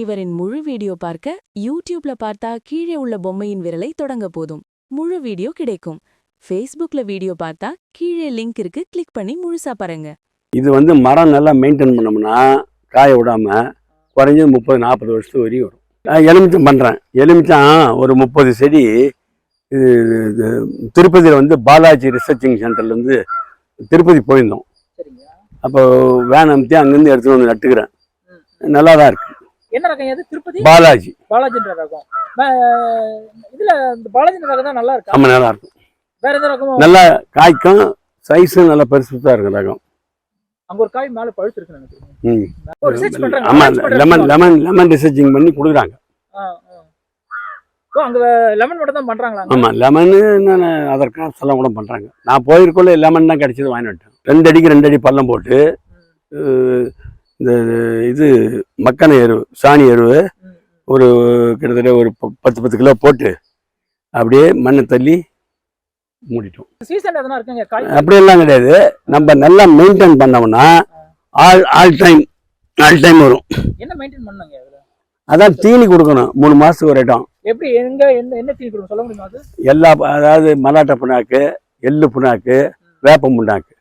இவரின் முழு வீடியோ பார்க்க யூடியூப்ல பார்த்தா கீழே உள்ள பொம்மையின் விரலை தொடங்க போதும் முழு வீடியோ கிடைக்கும். ஃபேஸ்புக்ல வீடியோ பார்த்தா கீழே லிங்க் இருக்கு, கிளிக் பண்ணி முழுசா பாருங்க. இது வந்து மரம் நல்லா மெயின்டைன் பண்ணோம்னா காய விடாம குறைஞ்சது 30-40 வருஷத்துக்கு வரையும் வரும். எலுமிச்சம் பண்ணுறேன். எலுமிச்சம் ஒரு 30 செடி திருப்பதியில் வந்து பாலாஜி ரிசர்ச்சிங் சென்டர்லேருந்து திருப்பதி போயிருந்தோம். அப்போ வேன் அமுத்தி அங்கேருந்து எடுத்துகிட்டு வந்து நட்டுக்கிறேன். நல்லா தான் இருக்கு. என்ன ரகம் எது? திருப்பதி பாலாஜி ரகம். இதுல இந்த பாலாஜி ரகம் தான் நல்லா இருக்கு. ஆமாம், நல்லா இருக்கும். வேற எந்த ரகமும் நல்லா காய்க்கும், சைஸும் நல்லா பெருசுதான் இருக்கு ரகம். அங்க ஒரு காய் மேல பழுத்து இருக்கு நினைக்கிறேன். ஆமா, லெமன் ரிசர்ச்சிங் பண்ணி கொடுக்குறாங்க. அங்க லெமன் மட்டும் தான் பண்றாங்களா? ஆமா, லெமனு அதற்கான செல்லாம் கூட பண்றாங்க. நான் போயிருக்கோள்ள லெமன் தான் கிடைச்சது, வாங்கி விட்டேன். 2 அடிக்கு 2 அடி பள்ளம் போட்டு இந்த இது மக்கன எருவு, சாணி எருவு ஒரு கிட்டத்தட்ட ஒரு 10 கிலோ போட்டு அப்படியே மண்ணை தள்ளி மூடிட்டோம். சீசன் எதனா இருக்குங்க? அப்படியெல்லாம் கிடையாது. நம்ம நல்லா மெயின்டைன் பண்ணோம்னா ஆல் டைம் வரும். என்ன மெயின்டைன் பண்ணுங்க? அதான் தீனி கொடுக்கணும் 3 மாசத்துக்கு ஒரு இடம். எப்படி எங்க என்ன தீனி கொடுக்கணும் சொல்ல முடியுமா? அது எல்லா, அதாவது மலாட்டை புண்ணாக்கு, எள்ளு புண்ணாக்கு, வேப்ப புண்ணாக்கு